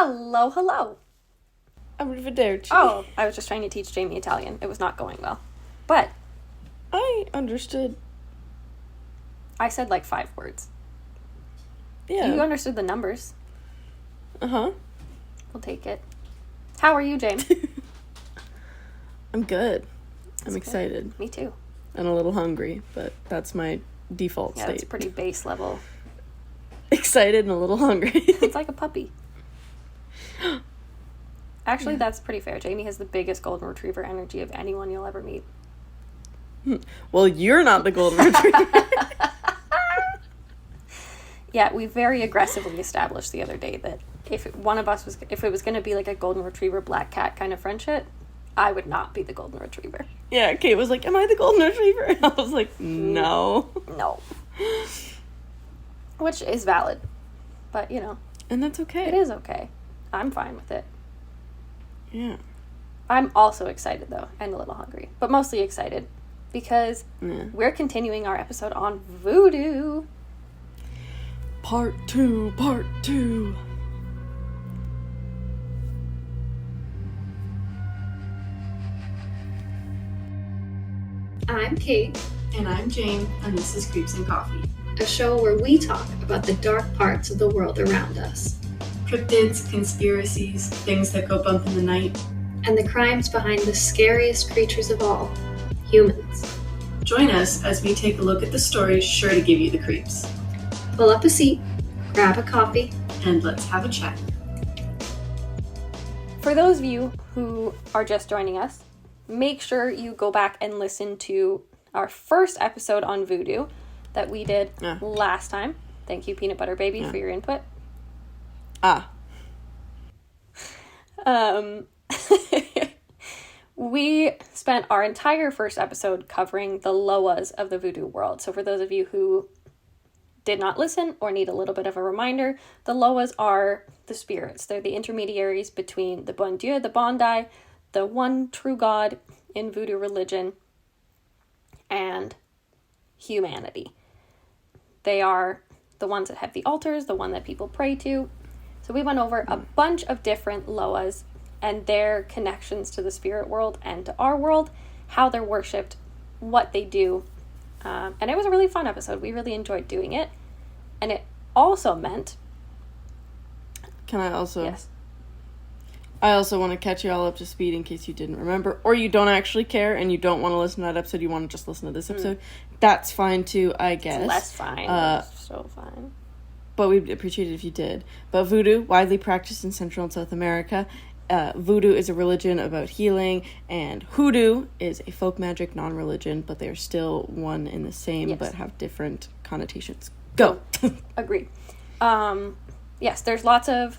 Hello, hello. Arrivederci. Oh, I was just trying to teach Jamie Italian. It was not going well. But I understood. I said like 5 words. Yeah. You understood the numbers. Uh-huh. We'll take it. How are you, James? I'm good. That's I'm excited. Good. Me too. And a little hungry, but that's my default state. Yeah, it's pretty base level. Excited and a little hungry. It's like a puppy. Actually, that's pretty fair. Jamie has the biggest golden retriever energy of anyone you'll ever meet. Well, you're not the golden retriever. Yeah, we very aggressively established the other day that if it was going to be like a golden retriever black cat kind of friendship, I would not be the golden retriever. Yeah, Kate was like, am I the golden retriever? And I was like, no. No. Which is valid. But, And that's okay. it is okay. I'm fine with it. Yeah. I'm also excited, though, and a little hungry. But mostly excited because we're continuing our episode on Voodoo. Part 2. I'm Kate, And I'm Jane, and this is Creeps and Coffee. a show where we talk about the dark parts of the world around us Cryptids, conspiracies, things that go bump in the night. and the crimes behind the scariest creatures of all, humans. Join us as we take a look at the stories sure to give you the creeps. Pull up a seat, grab a coffee. And let's have a chat. For those of you who are just joining us, make sure you go back and listen to our first episode on Voodoo that we did last time. Thank you, Peanut Butter Baby, for your input. We spent our entire first episode covering the Loas of the Voodoo world. So for those of you who did not listen or need a little bit of a reminder, the Loas are the spirits. They're the intermediaries between the Bon Dieu, the Bondi, the one true God in Voodoo religion, and humanity. They are the ones that have the altars, the one that people pray to. So we went over a bunch of different Loas and their connections to the spirit world and to our world, how they're worshipped, what they do. And it was a really fun episode. We really enjoyed doing it. And it also meant... Can I also... Yes. I also want to catch you all up to speed in case you didn't remember, or you don't actually care and you don't want to listen to that episode, you want to just listen to this episode. That's fine too, I guess. It's less fine. It's so fine. But we'd appreciate it if you did. But voodoo, widely practiced in Central and South America. Voodoo is a religion about healing, and hoodoo is a folk magic non-religion, but they're still one and the same, but have different connotations. Go! Agreed. Yes, there was lots of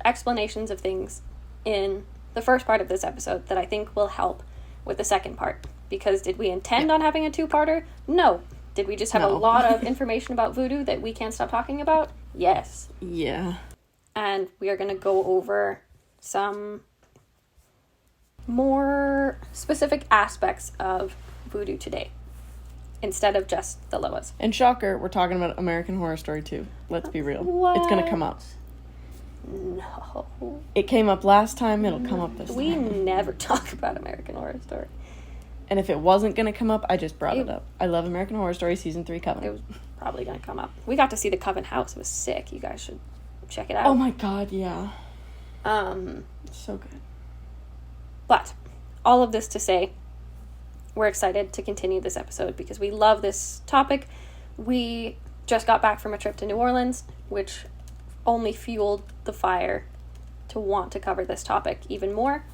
explanations of things in the first part of this episode that I think will help with the second part. Because did we intend on having a 2-parter? No. Did we just have a lot of information about voodoo that we can't stop talking about? Yes. Yeah. And we are going to go over some more specific aspects of voodoo today, instead of just the Loas. And shocker, we're talking about American Horror Story too. Let's be real. What? It's going to come up. No. It came up last time, it'll come up this We time. never talk about American Horror Story. And if it wasn't going to come up, I just brought it up. I love American Horror Story Season 3 Coven. It was probably going to come up. We got to see the Coven house. It was sick. You guys should check it out. Oh my god, yeah. So good. But all of this to say, we're excited to continue this episode because we love this topic. We just got back from a trip to New Orleans, which only fueled the fire to want to cover this topic even more.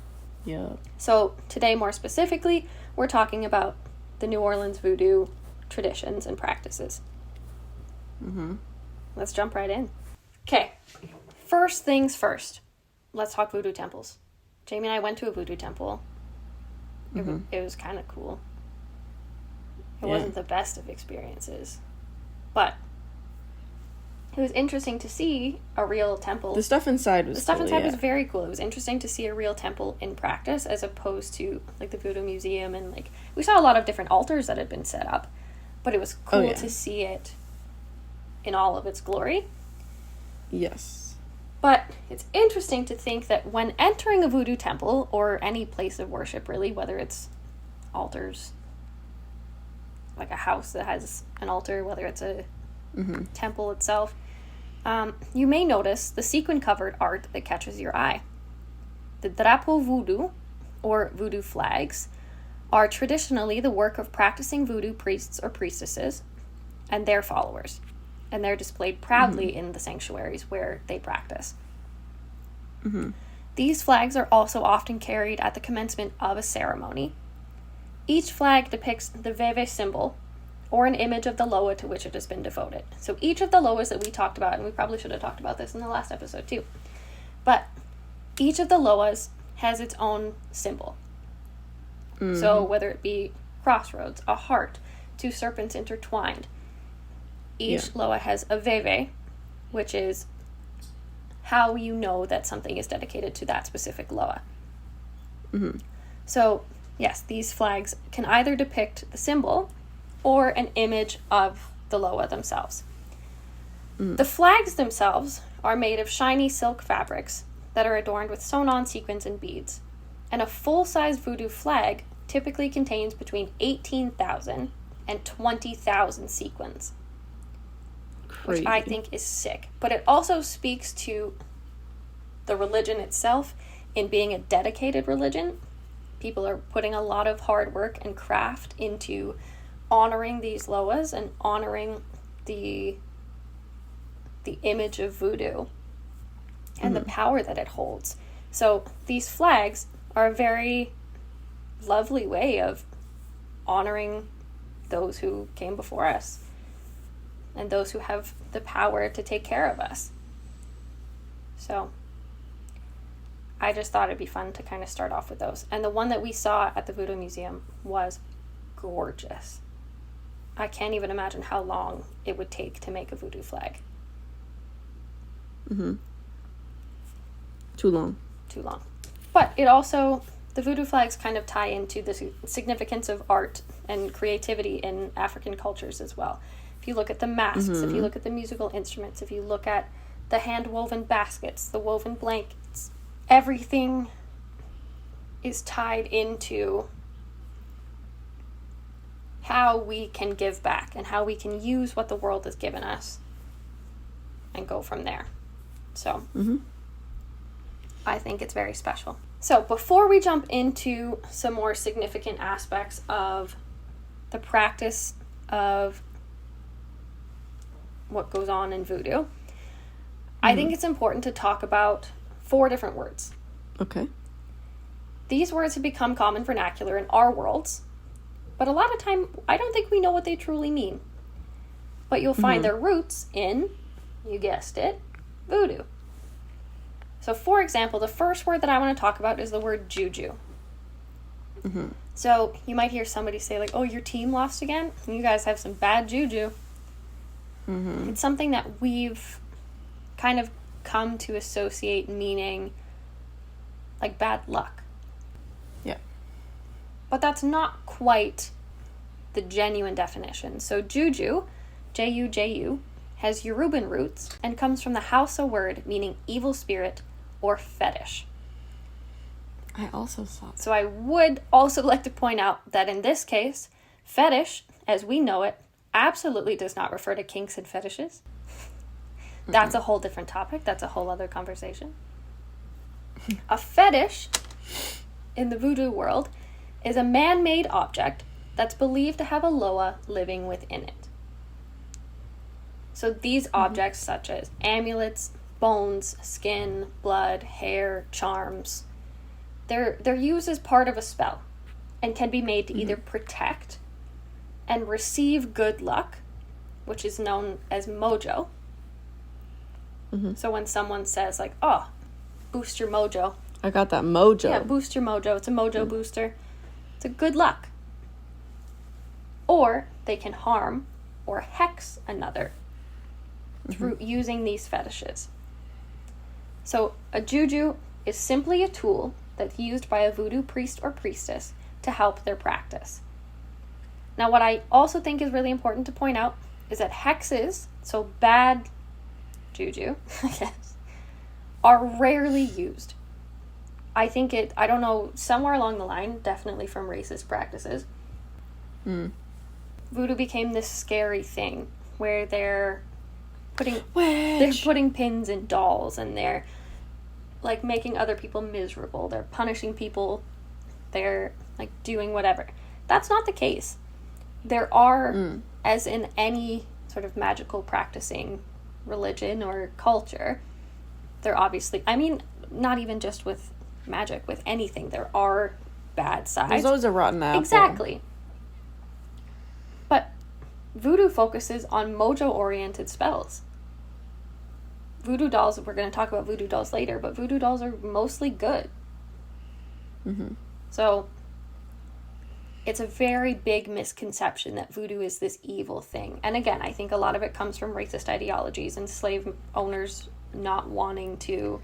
Yeah. So today, more specifically, we're talking about the New Orleans voodoo traditions and practices. Let's jump right in. Okay, first things first. Let's talk voodoo temples. Jamie and I went to a voodoo temple. It was kind of cool. It wasn't the best of experiences, but it was interesting to see a real temple. The stuff inside was was very cool. It was interesting to see a real temple in practice as opposed to like the Voodoo Museum, and like we saw a lot of different altars that had been set up, but it was cool to see it in all of its glory. Yes. But it's interesting to think that when entering a voodoo temple, or any place of worship really, whether it's altars, like a house that has an altar, whether it's a temple itself, you may notice the sequin-covered art that catches your eye. The drapeau voodoo, or voodoo flags, are traditionally the work of practicing voodoo priests or priestesses and their followers, and they're displayed proudly in the sanctuaries where they practice. These flags are also often carried at the commencement of a ceremony. Each flag depicts the veve symbol, or an image of the loa to which it has been devoted. So each of the loas that we talked about, and we probably should have talked about this in the last episode too, but each of the loas has its own symbol. So whether it be crossroads, a heart, two serpents intertwined, each loa has a veve, which is how you know that something is dedicated to that specific loa. So yes, these flags can either depict the symbol or an image of the loa themselves. The flags themselves are made of shiny silk fabrics that are adorned with sewn-on sequins and beads. And a full-size voodoo flag typically contains between 18,000 and 20,000 sequins. Crazy. Which I think is sick. But it also speaks to the religion itself in being a dedicated religion. People are putting a lot of hard work and craft into honoring these loas and honoring the image of voodoo and the power that it holds. So these flags are a very lovely way of honoring those who came before us and those who have the power to take care of us. So I just thought it'd be fun to kind of start off with those. And the one that we saw at the Voodoo Museum was gorgeous. I can't even imagine how long it would take to make a voodoo flag. Too long. But it also, the voodoo flags kind of tie into the significance of art and creativity in African cultures as well. If you look at the masks, if you look at the musical instruments, if you look at the hand-woven baskets, the woven blankets, everything is tied into how we can give back and how we can use what the world has given us and go from there. So I think it's very special. So before we jump into some more significant aspects of the practice of what goes on in voodoo, I think it's important to talk about 4 different words. Okay. These words have become common vernacular in our worlds, but a lot of time I don't think we know what they truly mean. But you'll find their roots in, you guessed it, voodoo. So for example, the first word that I want to talk about is the word juju. So you might hear somebody say like, oh, your team lost again? You guys have some bad juju. It's something that we've kind of come to associate meaning like bad luck. Yeah. But that's not quite the genuine definition. So juju, J-U-J-U, has Yoruban roots and comes from the Hausa word meaning evil spirit or fetish. I also saw that. So I would also like to point out that in this case, fetish, as we know it, absolutely does not refer to kinks and fetishes. That's a whole different topic. That's a whole other conversation. A fetish in the voodoo world is a man-made object that's believed to have a loa living within it. So these objects, such as amulets, bones, skin, blood, hair, charms, they're used as part of a spell and can be made to either protect and receive good luck, which is known as mojo. So when someone says like, oh, boost your mojo. I got that mojo. Yeah, boost your mojo. It's a mojo booster. It's a good luck. Or they can harm or hex another through using these fetishes. So a juju is simply a tool that's used by a voodoo priest or priestess to help their practice. Now, what I also think is really important to point out is that hexes, so bad juju, I guess, are rarely used. I don't know, somewhere along the line, definitely from racist practices, voodoo became this scary thing where they're putting pins in dolls, and they're like making other people miserable. They're punishing people. They're like doing whatever. That's not the case. There are, as in any sort of magical practicing religion or culture, there obviously, I mean, not even just with magic, with anything, there are bad sides. There's always a rotten apple. Exactly. But voodoo focuses on mojo-oriented spells. Voodoo dolls, we're going to talk about voodoo dolls later, but voodoo dolls are mostly good. So it's a very big misconception that voodoo is this evil thing. And again, I think a lot of it comes from racist ideologies and slave owners not wanting to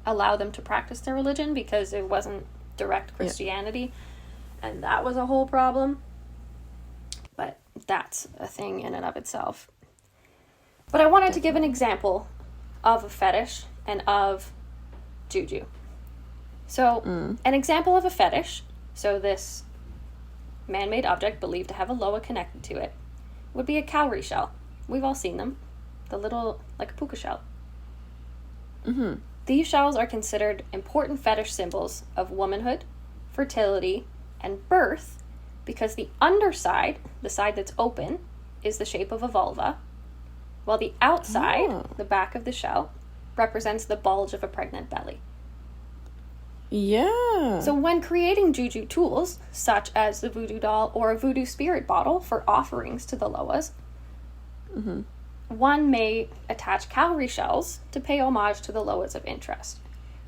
allow them to practice their religion because it wasn't direct Christianity. And that was a whole problem. But that's a thing in and of itself. But I wanted to give an example of a fetish and of juju. So, an example of a fetish, so this man-made object believed to have a loa connected to it, would be a cowrie shell. We've all seen them. The little, like a puka shell. These shells are considered important fetish symbols of womanhood, fertility, and birth because the underside, the side that's open, is the shape of a vulva, while the outside, the back of the shell, represents the bulge of a pregnant belly. Yeah. So when creating juju tools, such as the voodoo doll or a voodoo spirit bottle for offerings to the loas, one may attach cowrie shells to pay homage to the loas of interest.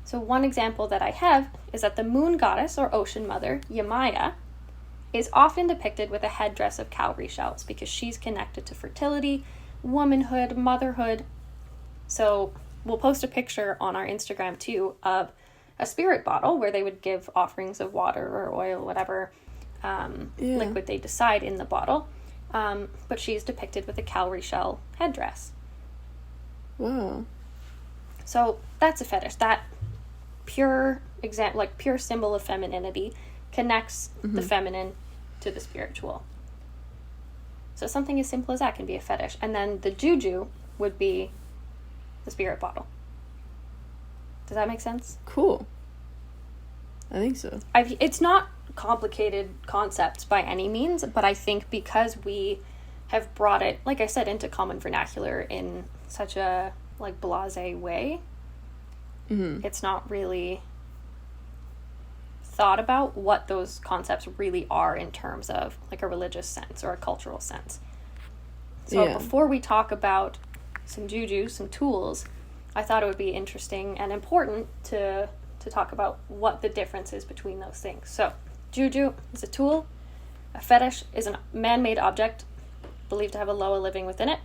So one example that I have is that the moon goddess or ocean mother, Yamaya, is often depicted with a headdress of cowrie shells because she's connected to fertility, womanhood, motherhood. So we'll post a picture on our Instagram too of a spirit bottle where they would give offerings of water or oil, whatever liquid they decide in the bottle. But she's depicted with a cowrie shell headdress. Wow. So that's a fetish. That pure symbol of femininity connects the feminine to the spiritual. So something as simple as that can be a fetish. And then the juju would be the spirit bottle. Does that make sense? Cool. I think so. It's not complicated concepts by any means, but I think because we have brought it, like I said, into common vernacular in such a like blasé way, it's not really thought about what those concepts really are in terms of like a religious sense or a cultural sense. So before we talk about some juju, some tools, I thought it would be interesting and important to talk about what the difference is between those things. So, juju is a tool. A fetish is a man-made object believed to have a loa living within it.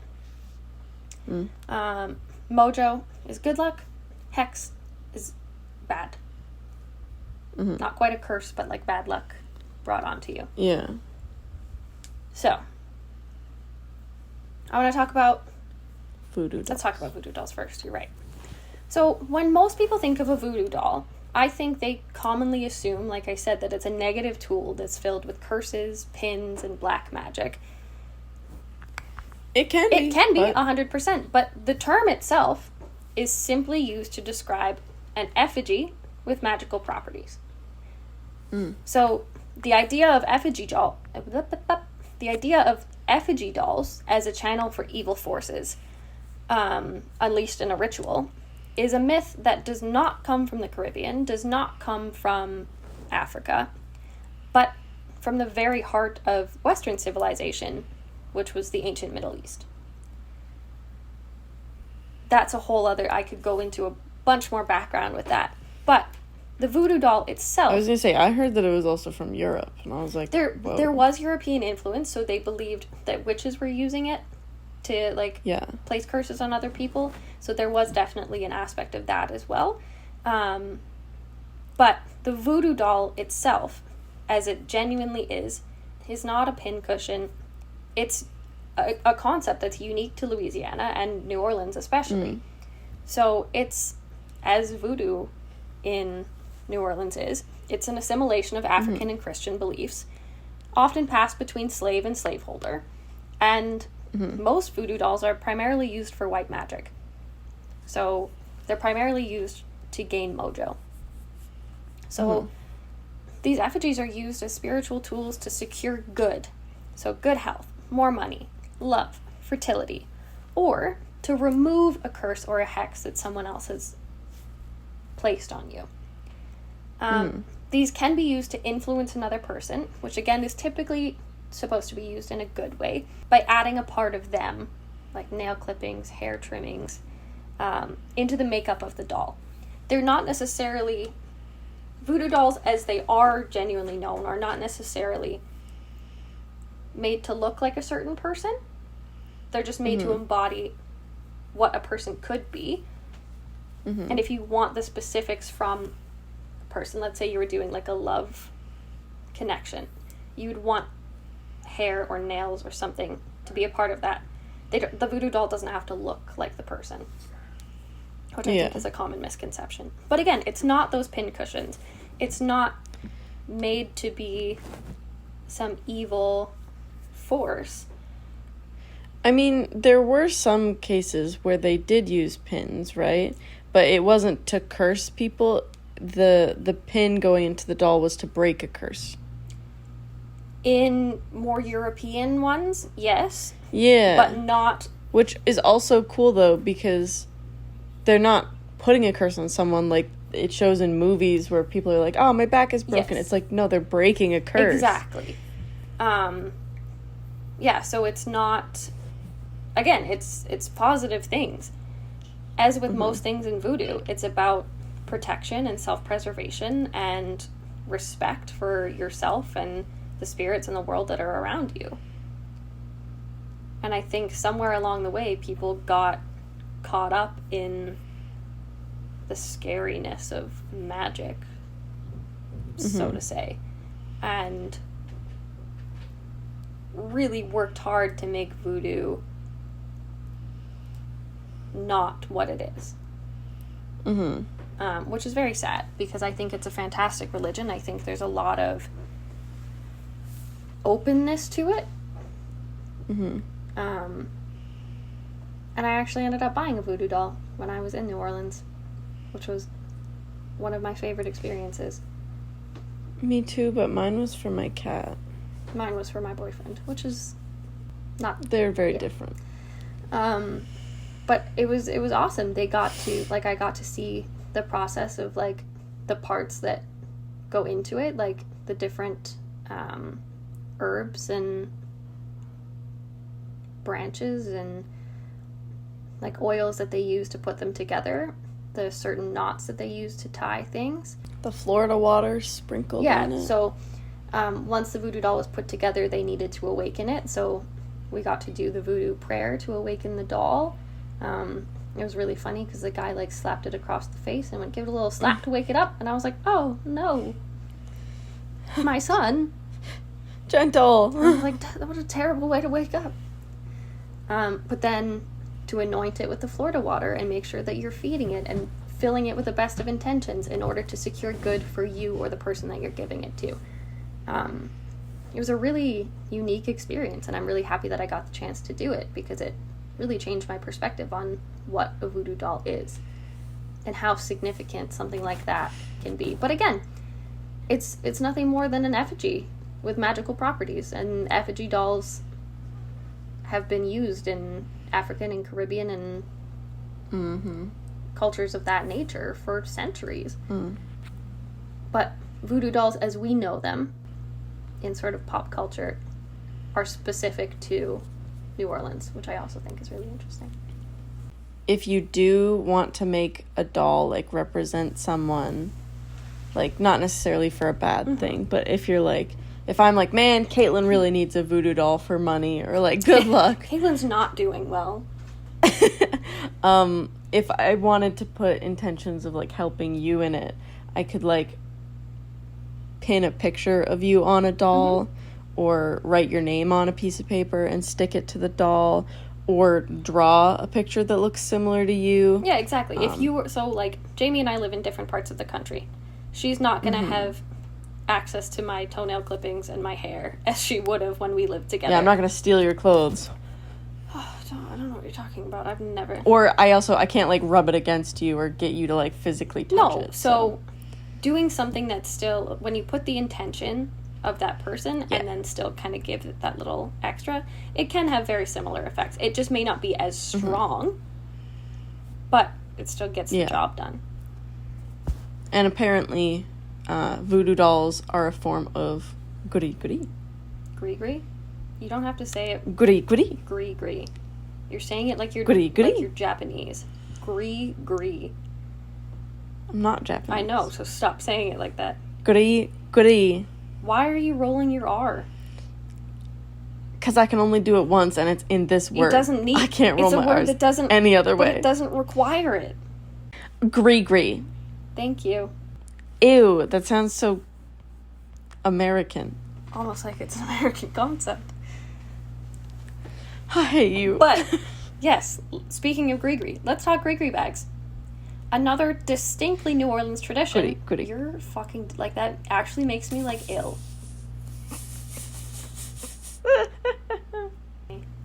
Mojo is good luck. Hex is bad. Not quite a curse, but like bad luck brought onto you. Yeah. So, I want to talk about voodoo dolls. Let's talk about voodoo dolls first. You're right. So when most people think of a voodoo doll, I think they commonly assume, like I said, that it's a negative tool that's filled with curses, pins, and black magic. It can be. It can be, 100%. But the term itself is simply used to describe an effigy with magical properties. So the idea of effigy dolls as a channel for evil forces unleashed in a ritual is a myth that does not come from the Caribbean, does not come from Africa, but from the very heart of Western civilization, which was the ancient Middle East. That's a whole other, I could go into a bunch more background with that. But the voodoo doll itself... I was going to say, I heard that it was also from Europe, and I was like, There was European influence, so they believed that witches were using it to, place curses on other people. So there was definitely an aspect of that as well. But the voodoo doll itself, as it genuinely is not a pincushion. It's a concept that's unique to Louisiana and New Orleans especially. So it's as voodoo in New Orleans is. It's an assimilation of African and Christian beliefs, often passed between slave and slaveholder. And most voodoo dolls are primarily used for white magic. So they're primarily used to gain mojo. So these effigies are used as spiritual tools to secure good. So good health, more money, love, fertility, or to remove a curse or a hex that someone else has placed on you. These can be used to influence another person, which again is typically supposed to be used in a good way, by adding a part of them, like nail clippings, hair trimmings, into the makeup of the doll. They're not necessarily, voodoo dolls as they are genuinely known, are not necessarily made to look like a certain person. They're just made to embody what a person could be. And if you want the specifics from a person, let's say you were doing like a love connection, you'd want hair or nails or something to be a part of that. The voodoo doll doesn't have to look like the person, which I think is a common misconception. But again, it's not those pin cushions. It's not made to be some evil force. I mean, there were some cases where they did use pins, right? But it wasn't to curse people. The pin going into the doll was to break a curse. In more European ones, yes. Yeah. But not... Which is also cool, though, because they're not putting a curse on someone like it shows in movies where people are like, oh, my back is broken. Yes. It's like, no, they're breaking a curse. Exactly. Yeah, so it's not... Again, it's positive things. As with most things in voodoo, it's about protection and self-preservation and respect for yourself and the spirits in the world that are around you. And I think somewhere along the way, people got caught up in the scariness of magic, so to say, and really worked hard to make voodoo not what it is. Which is very sad, because I think it's a fantastic religion. I think there's a lot of openness to it. And I actually ended up buying a voodoo doll when I was in New Orleans, which was one of my favorite experiences. Me too, but mine was for my cat. Mine was for my boyfriend, which is not... They're very different. But it was awesome. I got to see the process of, like, the parts that go into it, like the different herbs and branches and, like, oils that they use to put them together, the certain knots that they use to tie things. The Florida water sprinkled on it. Yeah, so once the voodoo doll was put together, they needed to awaken it, so we got to do the voodoo prayer to awaken the doll. It was really funny because the guy, like, slapped it across the face and went, give it a little slap to wake it up, and I was like, oh, no. My son. Gentle. I was like, that was a terrible way to wake up. But then to anoint it with the Florida water and make sure that you're feeding it and filling it with the best of intentions in order to secure good for you or the person that you're giving it to. It was a really unique experience, and I'm really happy that I got the chance to do it, because it really changed my perspective on what a voodoo doll is and how significant something like that can be. But again, it's nothing more than an effigy with magical properties, and effigy dolls have been used in African and Caribbean and cultures of that nature for centuries. But voodoo dolls, as we know them in sort of pop culture, are specific to New Orleans, which I also think is really interesting. If you do want to make a doll, like, represent someone, like, not necessarily for a bad thing, but if you're like, if I'm like, man, Caitlin really needs a voodoo doll for money, or, like, good luck. Caitlin's not doing well. If I wanted to put intentions of, like, helping you in it, I could, like, pin a picture of you on a doll, or write your name on a piece of paper and stick it to the doll, or draw a picture that looks similar to you. Yeah, exactly. If you were, so like Jamie and I live in different parts of the country. She's not going to have access to my toenail clippings and my hair as she would have when we lived together. Yeah, I'm not going to steal your clothes. I don't know what you're talking about. I've never. Or I can't like rub it against you or get you to like physically touch it. So doing something that's still, when you put the intention of that person and then still kind of give it that little extra, it can have very similar effects. It just may not be as strong, but it still gets the job done. And apparently, voodoo dolls are a form of gris-gris. Gris-gris? You don't have to say it. Gris-gris. Gris-gris. You're saying it like you're Gris-gris. like you're Japanese. Gris-gris. I'm not Japanese. I know, so stop saying it like that. Gris-gris. Why are you rolling your R? Because I can only do it once, and it's in this word. It doesn't need. I can't roll it's a my word R's that doesn't any other way. But it doesn't require it. Gris-gris. Thank you. Ew, that sounds so American. Almost like it's an American concept. I hate you. But yes, speaking of gris-gris, let's talk gris-gris bags. Another distinctly New Orleans tradition. Gris-gris. You're fucking like that. Actually makes me like ill.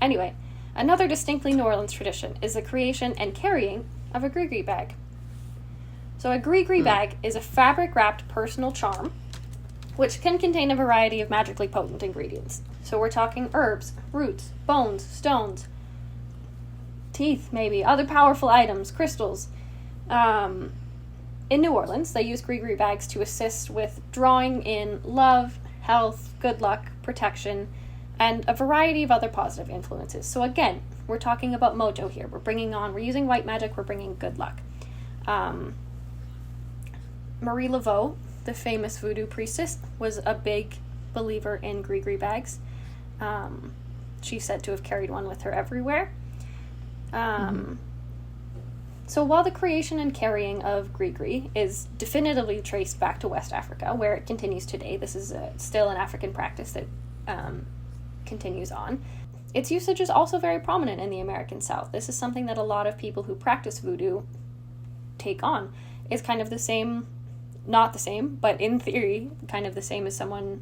Anyway, another distinctly New Orleans tradition is the creation and carrying of a gris-gris bag. So a gris-gris bag is a fabric-wrapped personal charm, which can contain a variety of magically potent ingredients. So we're talking herbs, roots, bones, stones, teeth, maybe, other powerful items, crystals. In New Orleans, they use gris-gris bags to assist with drawing in love, health, good luck, protection, and a variety of other positive influences. So again, we're talking about mojo here. We're using white magic, we're bringing good luck. Marie Laveau, the famous voodoo priestess, was a big believer in gris-gris bags. She's said to have carried one with her everywhere. So while the creation and carrying of gris-gris is definitively traced back to West Africa, where it continues today, this is still an African practice that continues on. Its usage is also very prominent in the American South. This is something that a lot of people who practice voodoo take on. It's kind of the same, not the same, but in theory, kind of the same as someone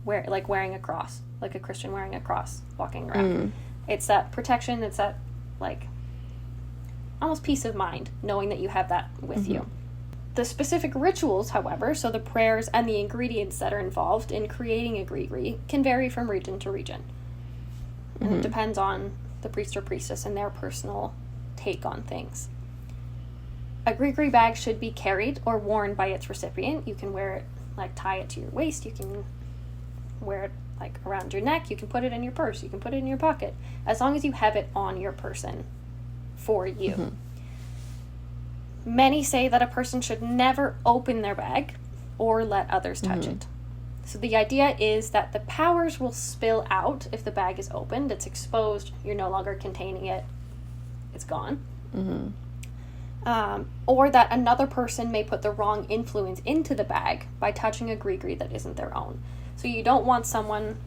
wearing a cross, like a Christian wearing a cross, walking around. It's that protection, it's that, like, almost peace of mind, knowing that you have that with you. The specific rituals, however, so the prayers and the ingredients that are involved in creating a gris-gris can vary from region to region. And it depends on the priest or priestess and their personal take on things. A gris-gris bag should be carried or worn by its recipient. You can wear it, like tie it to your waist. You can wear it like around your neck. You can put it in your purse. You can put it in your pocket. As long as you have it on your person for you. Many say that a person should never open their bag or let others touch it. So the idea is that the powers will spill out if the bag is opened. It's exposed. You're no longer containing it. It's gone. Or that another person may put the wrong influence into the bag by touching a gris-gris that isn't their own. So you don't want someone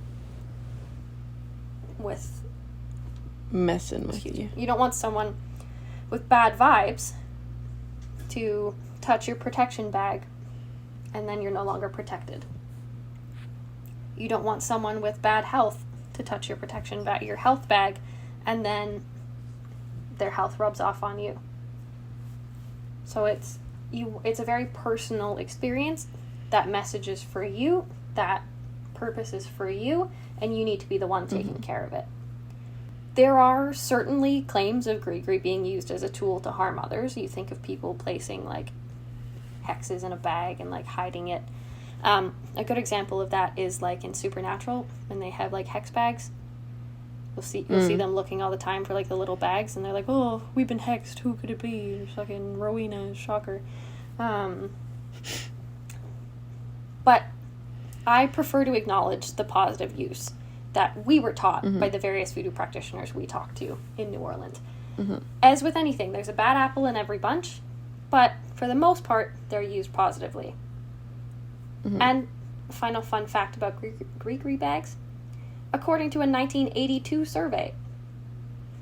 with... messing with you. You don't want someone with bad vibes to touch your protection bag and then you're no longer protected. You don't want someone with bad health to touch your protection bag, your health bag, and then their health rubs off on you. So it's a very personal experience. That message is for you, that purpose is for you, and you need to be the one taking care of it. There are certainly claims of gris-gris being used as a tool to harm others. You think of people placing, like, hexes in a bag and, like, hiding it. A good example of that is, like, in Supernatural, when they have, like, hex bags. You'll see them looking all the time for, like, the little bags, and they're like, oh, we've been hexed, who could it be? Fucking Rowena, shocker. But I prefer to acknowledge the positive use that we were taught by the various voodoo practitioners we talked to in New Orleans. As with anything, there's a bad apple in every bunch, but for the most part, they're used positively. And final fun fact about gris-gris bags, according to a 1982 survey,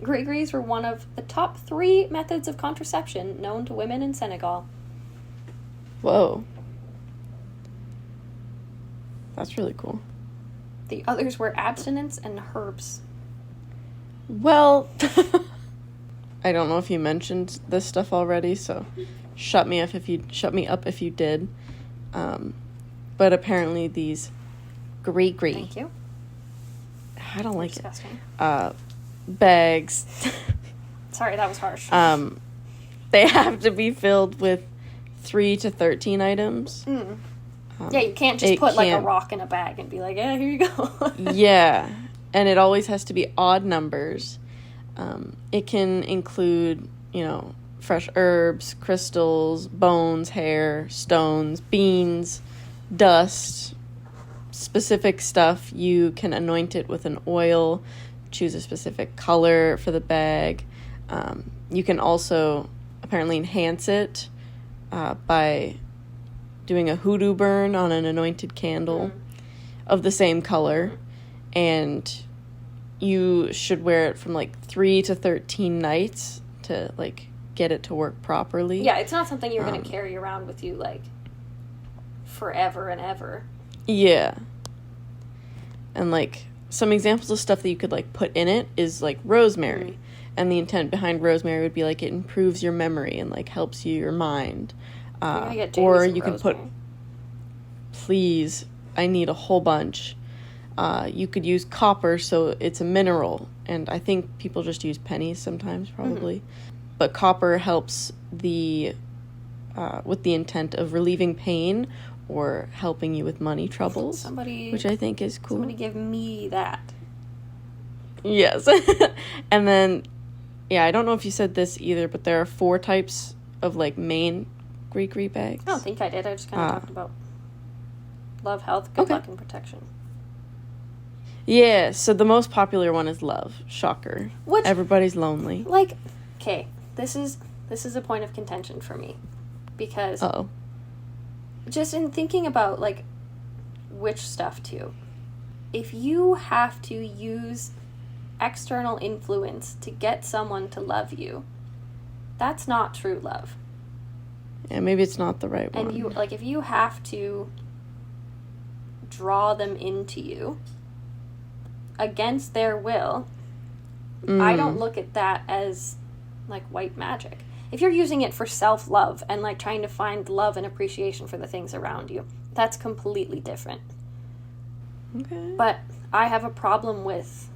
gris-gris were one of the top 3 methods of contraception known to women in Senegal. Whoa. That's really cool. The others were abstinence and herbs. Well, I don't know if you mentioned this stuff already, so shut me up if you did. But apparently these gris-gris. Thank you. I don't like Disgusting. it. Bags. Sorry, that was harsh. They have to be filled with 3 to 13 items. Yeah, you can't just put like a rock in a bag and be like, yeah, here you go. Yeah, and it always has to be odd numbers. It can include, fresh herbs, crystals, bones, hair, stones, beans, dust, specific stuff. You can anoint it with an oil, choose a specific color for the bag. You can also apparently enhance it by doing a hoodoo burn on an anointed candle of the same color, and you should wear it from 3 to 13 nights to get it to work properly. Yeah, it's not something you're going to carry around with you forever and ever. Yeah. And some examples of stuff that you could put in it is rosemary. And the intent behind rosemary would be it improves your memory and helps your mind. Or you can put, please, I need a whole bunch. You could use copper, so it's a mineral, and I think people just use pennies sometimes, probably. But copper helps with the intent of relieving pain or helping you with money troubles, which I think is cool. Somebody give me that. Yes. And then, I don't know if you said this either, but there are 4 types of main gris-gris bags. I don't think I did. I just kind of talked about love, health, good luck, and protection. Yeah, so the most popular one is love. Shocker. Which, everybody's lonely. Okay, this is a point of contention for me, because just in thinking about witch stuff too, if you have to use external influence to get someone to love you, that's not true love. Yeah, maybe it's not the right one. And you if you have to draw them into you against their will, I don't look at that as white magic. If you're using it for self-love and trying to find love and appreciation for the things around you, that's completely different. Okay. But I have a problem with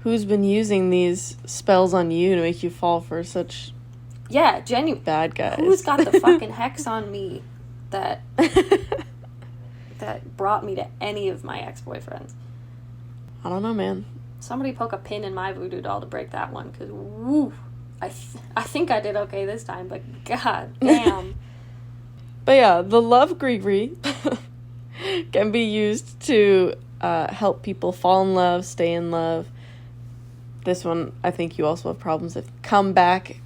who's been using these spells on you to make you fall for such genuine bad guys? Who's got the fucking hex on me that brought me to any of my ex-boyfriends? I don't know, man. Somebody poke a pin in my voodoo doll to break that one, because I think I did okay this time, but god damn. But yeah, the love gris-gris can be used to help people fall in love, stay in love. This one, I think you also have problems with. Come back,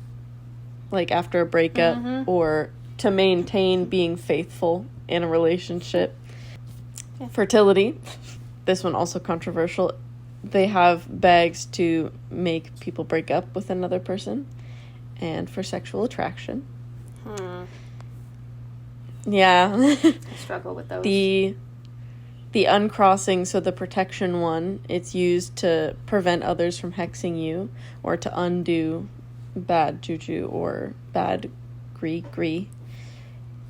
after a breakup, or to maintain being faithful in a relationship. Yeah. Fertility. This one also controversial. They have bags to make people break up with another person, and for sexual attraction. Yeah. I struggle with those. The uncrossing, so the protection one, it's used to prevent others from hexing you or to undo bad juju or bad gris-gris.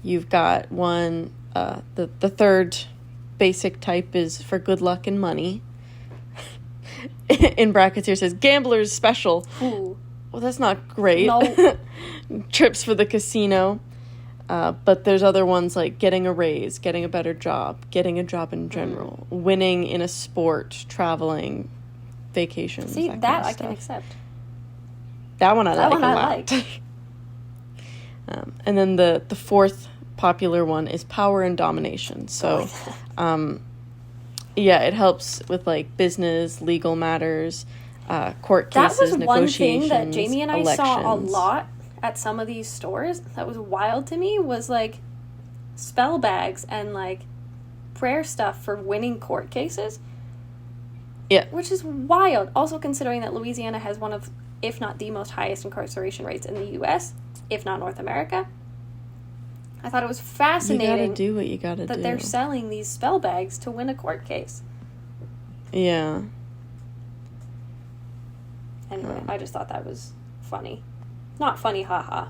You've got one, the third basic type is for good luck and money. In brackets here it says gamblers special. Ooh. Well, that's not great. No. Trips for the casino. But there's other ones like getting a raise, getting a better job, getting a job in general, winning in a sport, traveling, vacations. See, that I stuff. can accept. That one I like a lot. Like. And then the fourth popular one is power and domination. So, yeah, it helps with like business, legal matters, court cases, negotiations. That was one thing that Jamie and I saw a elections. lot at some of these stores that was wild to me, was like spell bags and like prayer stuff for winning court cases. Yeah. Which is wild. Also considering that Louisiana has one of, if not the most highest incarceration rates in the U.S., if not North America. I thought it was fascinating. You gotta do what you gotta do. That they're selling these spell bags to win a court case. Yeah. Anyway, I just thought that was funny. Not funny, haha.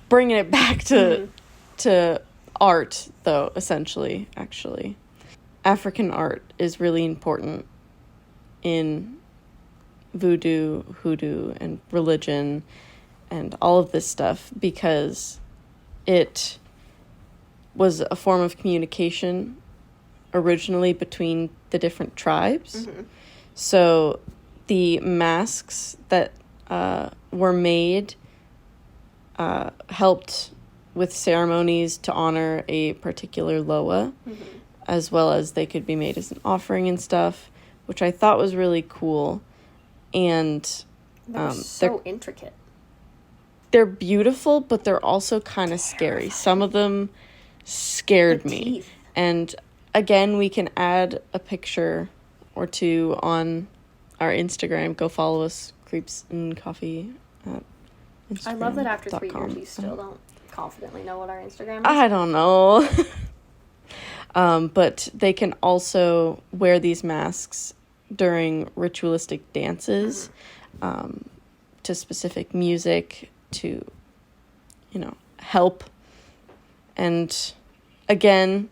Bringing it back to art, though, essentially, actually. African art is really important in voodoo, hoodoo, and religion, and all of this stuff, because it was a form of communication originally between the different tribes. Mm-hmm. So the masks that were made helped with ceremonies to honor a particular loa, mm-hmm. as well as they could be made as an offering and stuff, which I thought was really cool. And they're so intricate. They're beautiful, but they're also kind of scary. Some of them scared me. Teeth. And again, we can add a picture or two on our Instagram. Go follow us, Creeps and Coffee at Instagram. I love that after 3 years you still don't confidently know what our Instagram is. I don't know. But they can also wear these masks during ritualistic dances, to specific music, to, help. And again,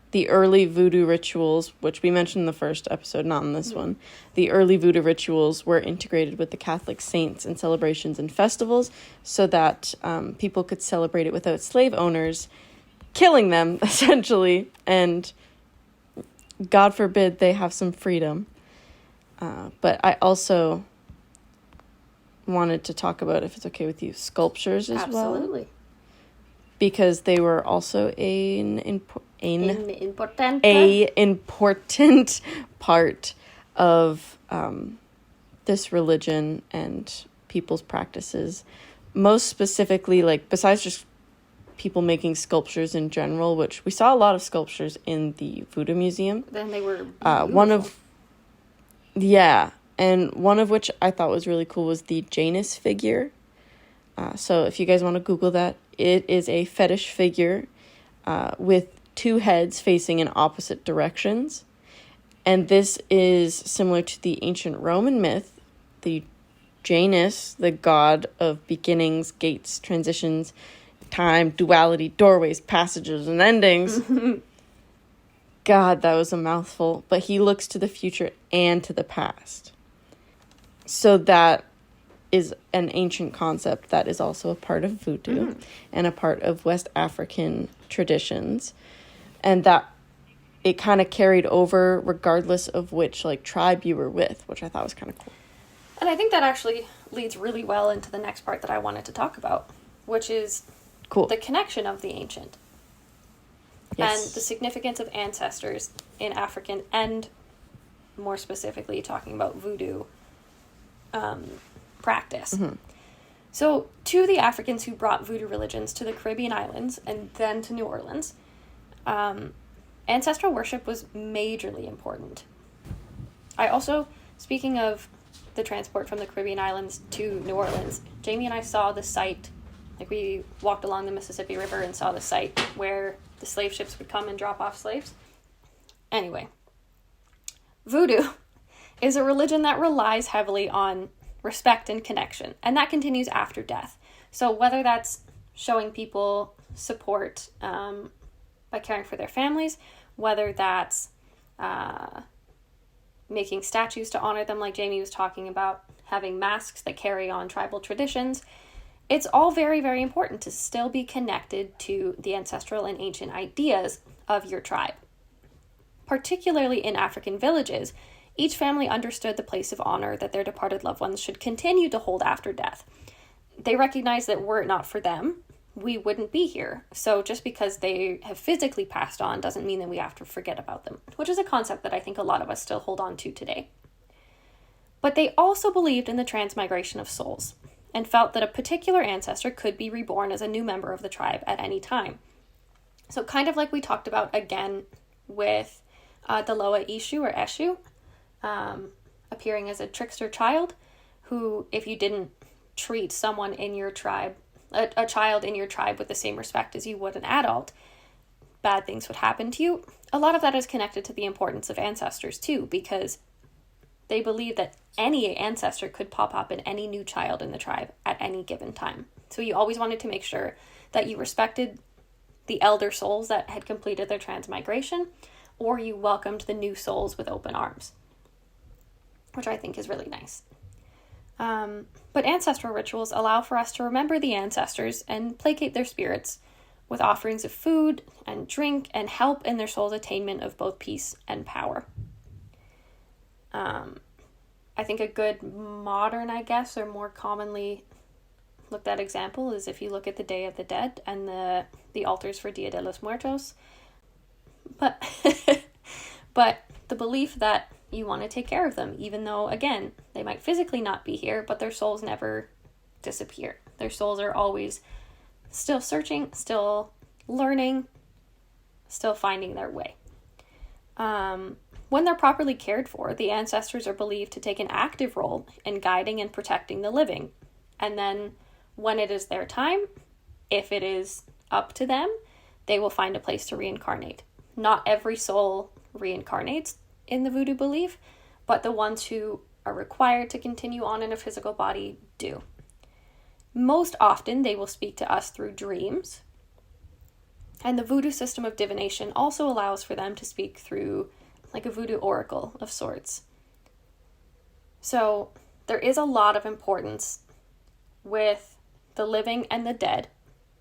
the early voodoo rituals, which we mentioned in the first episode, not in this one, the early voodoo rituals were integrated with the Catholic saints and celebrations and festivals so that people could celebrate it without slave owners killing them, essentially, and God forbid they have some freedom. But I also wanted to talk about, if it's okay with you, sculptures as well. Absolutely. Because they were also an important part of this religion and people's practices. Most specifically, besides just people making sculptures in general, which we saw a lot of sculptures in the Voodoo Museum. Then they were beautiful. And one of which I thought was really cool was the Janus figure. So if you guys want to Google that, it is a fetish figure with 2 heads facing in opposite directions. And this is similar to the ancient Roman myth, the Janus, the god of beginnings, gates, transitions, time, duality, doorways, passages, and endings. God, that was a mouthful. But he looks to the future and to the past. So that is an ancient concept that is also a part of voodoo and a part of West African traditions. And that it kind of carried over regardless of which tribe you were with, which I thought was kind of cool. And I think that actually leads really well into the next part that I wanted to talk about, which is the connection of the ancient. Yes. And the significance of ancestors in African and more specifically talking about voodoo practice. Mm-hmm. So to the Africans who brought voodoo religions to the Caribbean islands and then to New Orleans, ancestral worship was majorly important. I also, speaking of the transport from the Caribbean islands to New Orleans, Jamie and I saw the site, we walked along the Mississippi River and saw the site where the slave ships would come and drop off slaves. Anyway, voodoo is a religion that relies heavily on respect and connection, and that continues after death. So whether that's showing people support by caring for their families, whether that's making statues to honor them, like Jamie was talking about, having masks that carry on tribal traditions, it's all very, very important to still be connected to the ancestral and ancient ideas of your tribe. Particularly in African villages, each family understood the place of honor that their departed loved ones should continue to hold after death. They recognized that were it not for them, we wouldn't be here. So just because they have physically passed on doesn't mean that we have to forget about them, which is a concept that I think a lot of us still hold on to today. But they also believed in the transmigration of souls and felt that a particular ancestor could be reborn as a new member of the tribe at any time. So kind of like we talked about again with the Loa Ishu or Eshu, appearing as a trickster child who, if you didn't treat someone in your tribe, a child in your tribe with the same respect as you would an adult, bad things would happen to you. A lot of that is connected to the importance of ancestors too, because they believe that any ancestor could pop up in any new child in the tribe at any given time. So you always wanted to make sure that you respected the elder souls that had completed their transmigration, or you welcomed the new souls with open arms, which I think is really nice. But ancestral rituals allow for us to remember the ancestors and placate their spirits with offerings of food and drink and help in their soul's attainment of both peace and power. I think a good modern, or more commonly looked at example is if you look at the Day of the Dead and the altars for Dia de los Muertos. But the belief that you want to take care of them, even though, again, they might physically not be here, but their souls never disappear. Their souls are always still searching, still learning, still finding their way. When they're properly cared for, the ancestors are believed to take an active role in guiding and protecting the living. And then when it is their time, if it is up to them, they will find a place to reincarnate. Not every soul reincarnates in the voodoo belief, but the ones who are required to continue on in a physical body do. Most often, they will speak to us through dreams. And the voodoo system of divination also allows for them to speak through like a voodoo oracle of sorts. So there is a lot of importance with the living and the dead,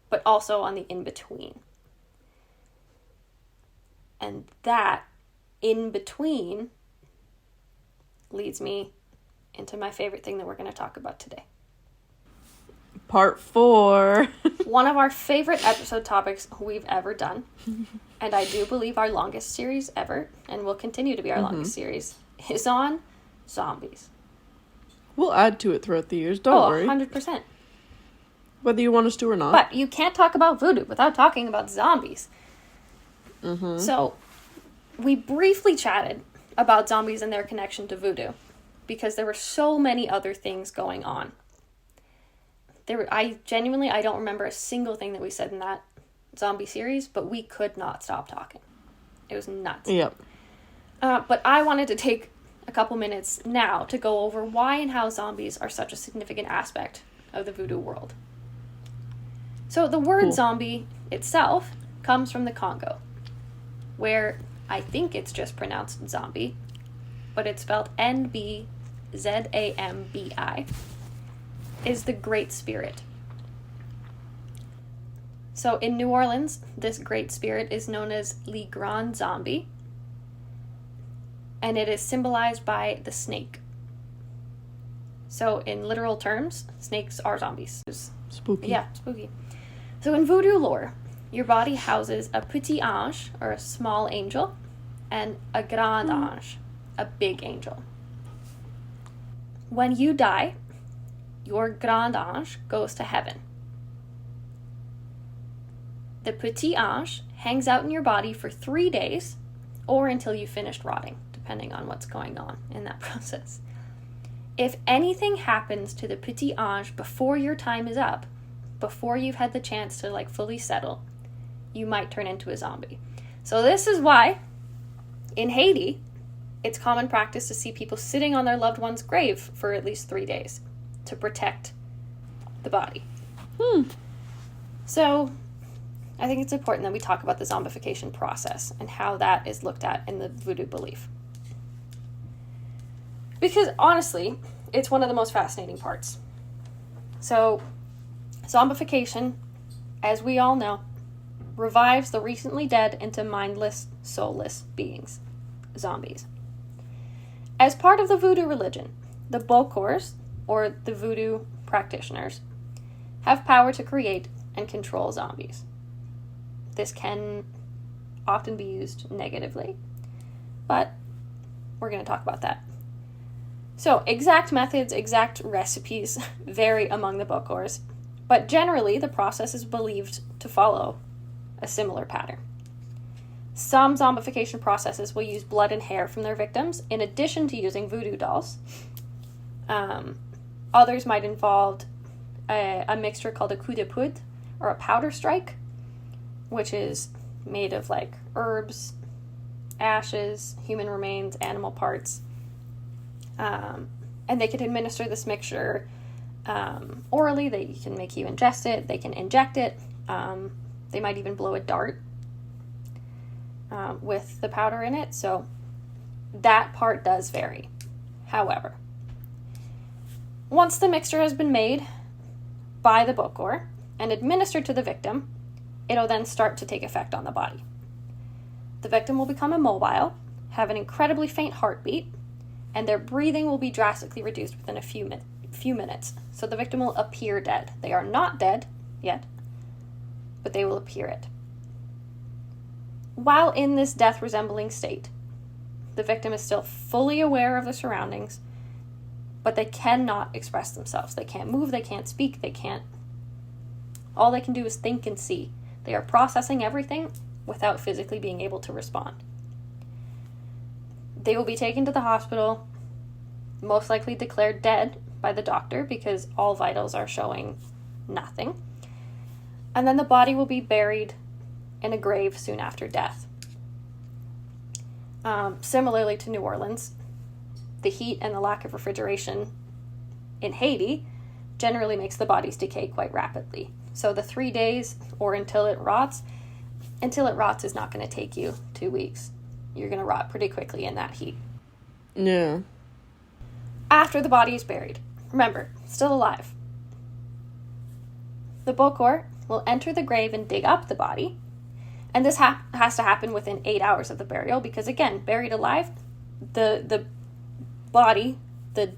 but also on the in-between. And that in-between leads me into my favorite thing that we're going to talk about today. Part 4. One of our favorite episode topics we've ever done, and I do believe our longest series ever, and will continue to be our longest series, is on zombies. We'll add to it throughout the years, don't worry. 100%. Whether you want us to or not. But you can't talk about voodoo without talking about zombies. So, we briefly chatted about zombies and their connection to voodoo, because there were so many other things going on. I don't remember a single thing that we said in that zombie series, but we could not stop talking. It was nuts. Yep. But I wanted to take a couple minutes now to go over why and how zombies are such a significant aspect of the voodoo world. So the word zombie itself comes from the Congo, where I think it's just pronounced zombie, but it's spelled Nbzambi, is the Great Spirit. So in New Orleans, this Great Spirit is known as Le Grand Zombie, and it is symbolized by the snake. So in literal terms, snakes are zombies. Spooky. Yeah, spooky. So in voodoo lore, your body houses a petit ange, or a small angel, and a grand ange, a big angel. When you die, your grand ange goes to heaven. The petit ange hangs out in your body for 3 days, or until you finished rotting, depending on what's going on in that process. If anything happens to the petit ange before your time is up, before you've had the chance to fully settle, you might turn into a zombie. So this is why, in Haiti, it's common practice to see people sitting on their loved one's grave for at least 3 days to protect the body. So I think it's important that we talk about the zombification process and how that is looked at in the voodoo belief. Because honestly, it's one of the most fascinating parts. So zombification, as we all know, revives the recently dead into mindless, soulless beings, zombies. As part of the voodoo religion, the Bokors, or the voodoo practitioners, have power to create and control zombies. This can often be used negatively, but we're going to talk about that. So, exact methods, exact recipes vary among the Bokors, but generally the process is believed to follow a similar pattern. Some zombification processes will use blood and hair from their victims, in addition to using voodoo dolls. Others might involve a mixture called a coup de poudre, or a powder strike, which is made of like herbs, ashes, human remains, animal parts. And they can administer this mixture orally. They can make you ingest it. They can inject it. They might even blow a dart with the powder in it. So that part does vary. However, once the mixture has been made by the bokor and administered to the victim, it'll then start to take effect on the body. The victim will become immobile, have an incredibly faint heartbeat, and their breathing will be drastically reduced within a few minutes. So the victim will appear dead. They are not dead yet, but they will appear it. While in this death-resembling state, the victim is still fully aware of the surroundings, but they cannot express themselves. They can't move, they can't speak, all they can do is think and see. They are processing everything without physically being able to respond. They will be taken to the hospital, most likely declared dead by the doctor because all vitals are showing nothing. And then the body will be buried in a grave soon after death. Similarly to New Orleans, the heat and the lack of refrigeration in Haiti generally makes the bodies decay quite rapidly. So the 3 days or until it rots is not going to take you 2 weeks. You're going to rot pretty quickly in that heat. Yeah. After the body is buried, remember, still alive, the bokor will enter the grave and dig up the body. And this has to happen within 8 hours of the burial because, again, buried alive, the body, the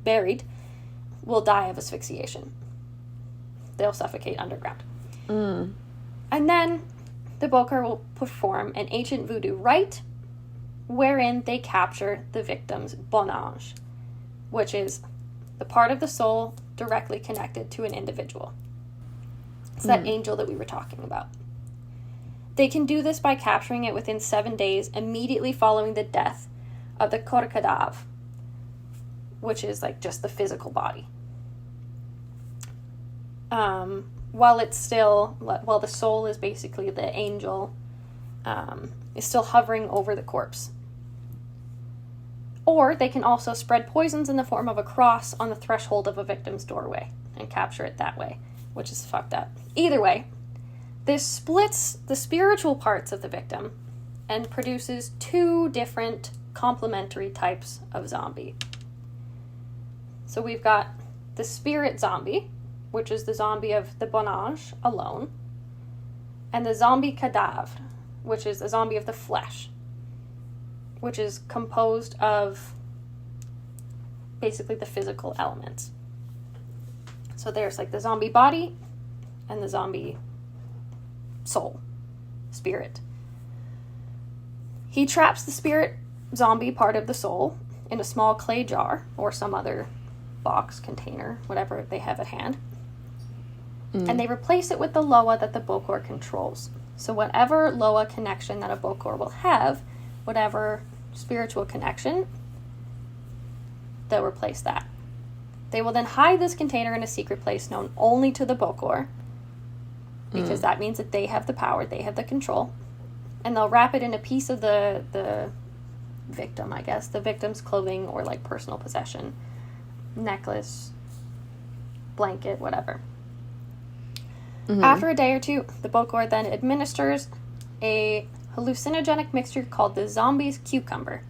buried, will die of asphyxiation. They'll suffocate underground. And then the bokor will perform an ancient voodoo rite wherein they capture the victim's bon ange, which is the part of the soul directly connected to an individual. It's that angel that we were talking about. They can do this by capturing it within 7 days immediately following the death of the corps cadavre, which is like just the physical body. While the soul is basically the angel, is still hovering over the corpse. Or they can also spread poisons in the form of a cross on the threshold of a victim's doorway and capture it that way, which is fucked up. Either way, this splits the spiritual parts of the victim and produces 2 different complementary types of zombie. So we've got the spirit zombie, which is the zombie of the bon ange alone, and the zombie cadavre, which is the zombie of the flesh, which is composed of basically the physical elements. So there's like the zombie body and the zombie soul, spirit. He traps the spirit zombie part of the soul in a small clay jar or some other box, container, whatever they have at hand. And they replace it with the loa that the bokor controls. So whatever loa connection that a bokor will have, whatever spiritual connection, they'll replace that. They will then hide this container in a secret place known only to the bokor, because that means that they have the power, they have the control. And they'll wrap it in a piece of the victim, I guess, the victim's clothing or like personal possession, necklace, blanket, whatever. After a day or 2, the bokor then administers a hallucinogenic mixture called the zombie's cucumber.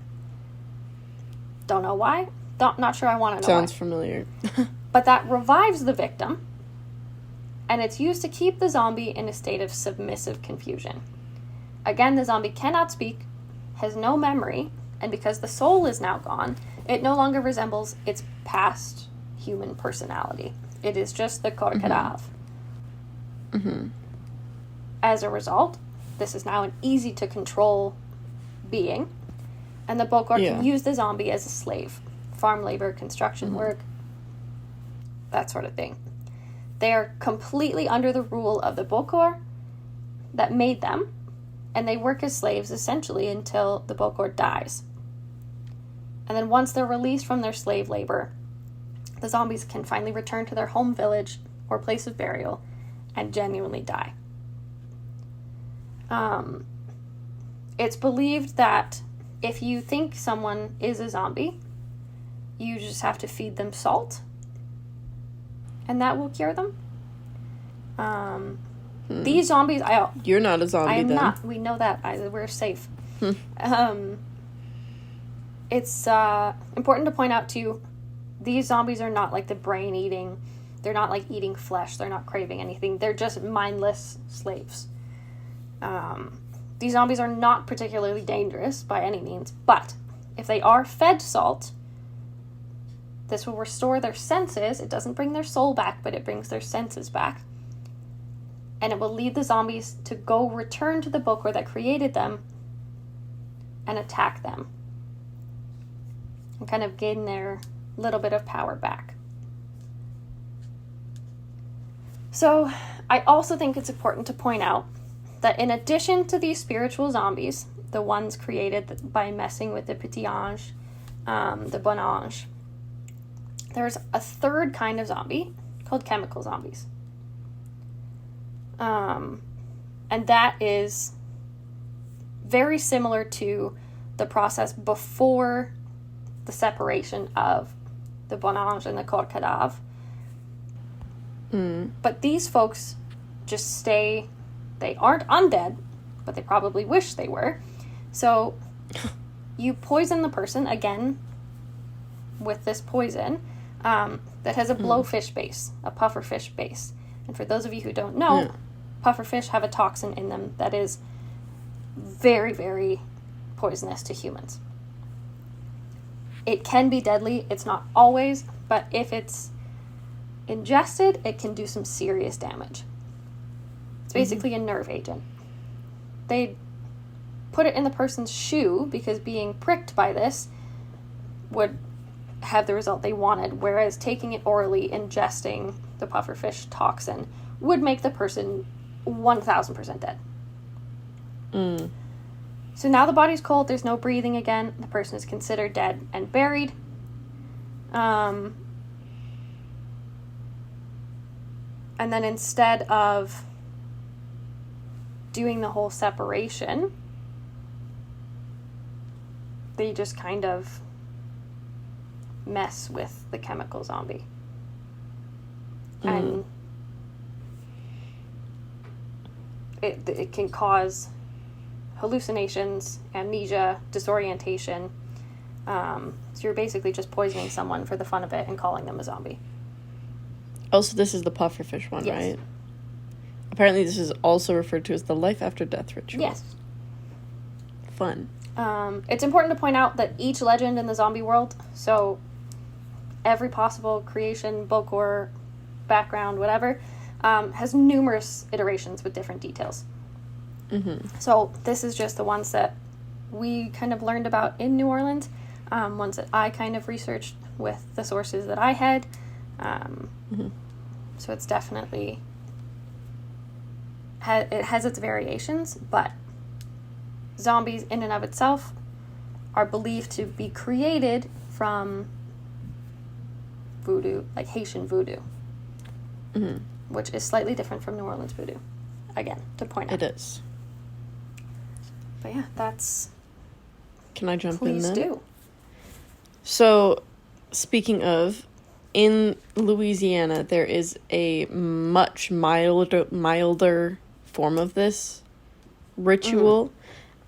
Don't know why. Not sure I want to know Sounds why. familiar. But that revives the victim, and it's used to keep the zombie in a state of submissive confusion. Again, the zombie cannot speak, has no memory, and because the soul is now gone, it no longer resembles its past human personality. It is just the corps cadavre. As a result, this is now an easy-to-control being, and the bokor can use the zombie as a slave. Farm labor, construction work, that sort of thing. They are completely under the rule of the bokor that made them, and they work as slaves essentially until the Bokor dies. And then once they're released from their slave labor, the zombies can finally return to their home village or place of burial and genuinely die. It's believed that if you think someone is a zombie, you just have to feed them salt, and that will cure them. These zombies, You're not a zombie, I am then. not. We know that. We're safe. It's important to point out, too, these zombies are not like the brain eating. They're not like eating flesh. They're not craving anything. They're just mindless slaves. These zombies are not particularly dangerous by any means, but if they are fed salt, this will restore their senses. It doesn't bring their soul back, but it brings their senses back. And it will lead the zombies to go return to the Bokor that created them and attack them. And kind of gain their little bit of power back. So, I also think it's important to point out that in addition to these spiritual zombies, the ones created by messing with the petit ange, the bon ange, there's a third kind of zombie called chemical zombies. And that is very similar to the process before the separation of the bon ange and the corps cadavre. But these folks just stay. They aren't undead, but they probably wish they were. So you poison the person, again, with this poison that has a blowfish base, a pufferfish base. And for those of you who don't know, pufferfish have a toxin in them that is very, very poisonous to humans. It can be deadly. It's not always, but if it's ingested, it can do some serious damage. It's basically a nerve agent. They put it in the person's shoe because being pricked by this would have the result they wanted, whereas taking it orally, ingesting the pufferfish toxin, would make the person 1,000% dead. So now the body's cold, there's no breathing again, the person is considered dead and buried. And then instead of doing the whole separation, they just kind of mess with the chemical zombie. And it can cause hallucinations, amnesia, disorientation. So you're basically just poisoning someone for the fun of it and calling them a zombie. Also, this is the pufferfish one, Yes. right? Apparently, this is also referred to as the life after death ritual. Yes. Fun. It's important to point out that each legend in the zombie world, so every possible creation, Bokor, background, whatever, has numerous iterations with different details. So this is just the ones that we kind of learned about in New Orleans, ones that I kind of researched with the sources that I had. So it's definitely, it has its variations, but zombies in and of itself are believed to be created from voodoo, like Haitian voodoo, which is slightly different from New Orleans voodoo. Again, to point out. It is. But yeah, that's... Can I jump in Please then? do. So, speaking of, in Louisiana, there is a much milder form of this ritual.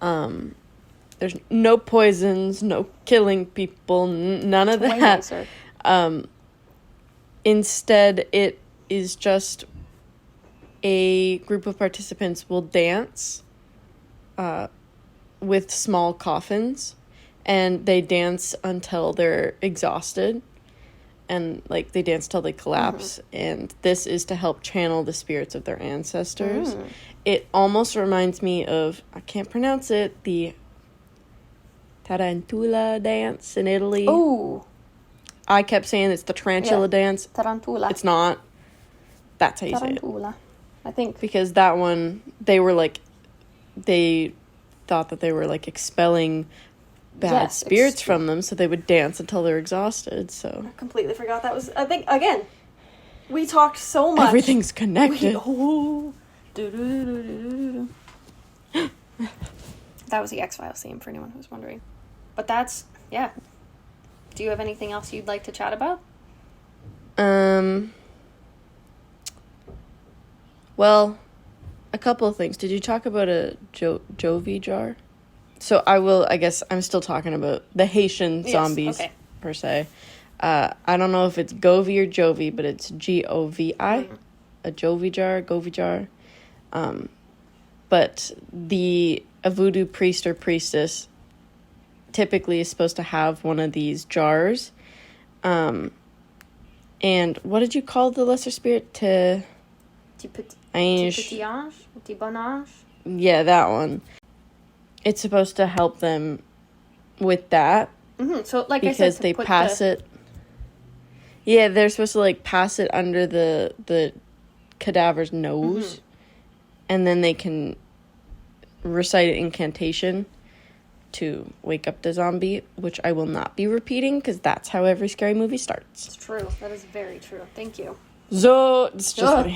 There's no poisons, no killing people, none of Way that. nicer. Instead, it is just a group of participants will dance with small coffins, and they dance until they're exhausted, and like they dance till they collapse. And this is to help channel the spirits of their ancestors. It almost reminds me of, I can't pronounce it, the tarantula dance in Italy. Ooh, I kept saying it's the tarantula dance. tarantula. It's not. That's how you say it. Tarantula. I think. Because that one, they were like they thought that they were, like, expelling bad spirits from them, so they would dance until they're exhausted, so. I completely forgot that was, I think, again, we talked so much. Everything's connected. That was the X-Files theme, for anyone who's wondering. But that's, yeah. Do you have anything else you'd like to chat about? Well, a couple of things. Did you talk about a Jovi jar? So I guess I'm still talking about the Haitian zombies, per se. I don't know if it's Govi or Jovi, but it's Govi. A Jovi jar, but a voodoo priest or priestess typically is supposed to have one of these jars. And what did you call the lesser spirit? Yeah, that one. It's supposed to help them with that. Mm-hmm. So, like because I said, they pass it. Yeah, they're supposed to, like, pass it under the cadaver's nose, and then they can recite an incantation to wake up the zombie, which I will not be repeating because that's how every scary movie starts. It's true. That is very true. Thank you. So it's just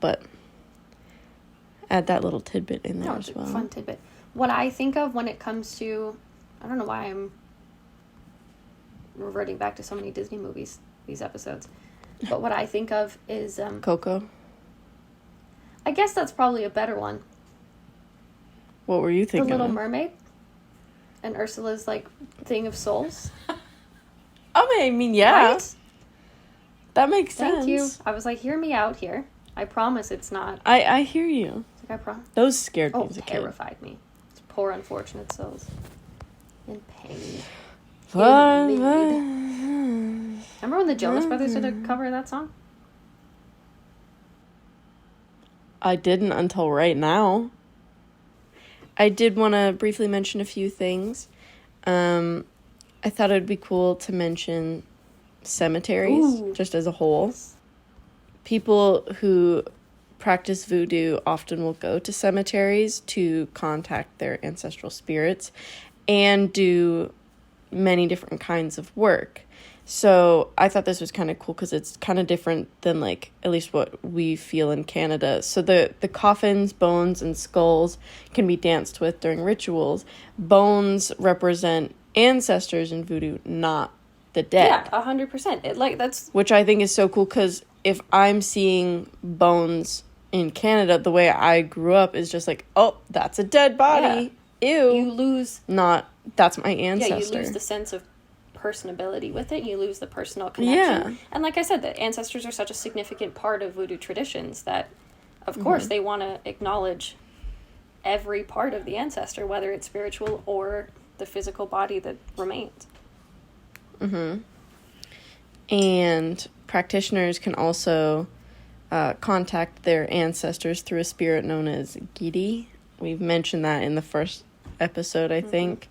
but add that little tidbit in there as well. Fun tidbit. What I think of when it comes to, I don't know why I'm reverting back to so many Disney movies these episodes, but what I think of is Coco. I guess that's probably a better one. What were you thinking? The Little Mermaid and Ursula's, like, thing of souls. I mean, yeah. Right? That makes sense. Thank you. I was like, hear me out here. I promise it's not. I hear you. It's like, I promise. Those scared me as a kid. Terrified me. It's poor unfortunate souls. In pain. Remember when the Jonas Brothers did a cover of that song? I didn't until right now. I did want to briefly mention a few things. I thought it would be cool to mention cemeteries, just as a whole. People who practice voodoo often will go to cemeteries to contact their ancestral spirits and do many different kinds of work. So I thought this was kind of cool because it's kind of different than, like, at least what we feel in Canada. So the coffins, bones, and skulls can be danced with during rituals. Bones represent ancestors in voodoo, not the dead. Yeah, 100%. That's... Which I think is so cool because if I'm seeing bones in Canada, the way I grew up is just like, oh, that's a dead body. Yeah. Ew. You lose... Not, that's my ancestor. Yeah, you lose the sense of personability with it. You lose the personal connection. Yeah. And like I said, the ancestors are such a significant part of voodoo traditions that, of course, they want to acknowledge every part of the ancestor, whether it's spiritual or the physical body that remains. And practitioners can also contact their ancestors through a spirit known as gris. We've mentioned that in the first episode, I think.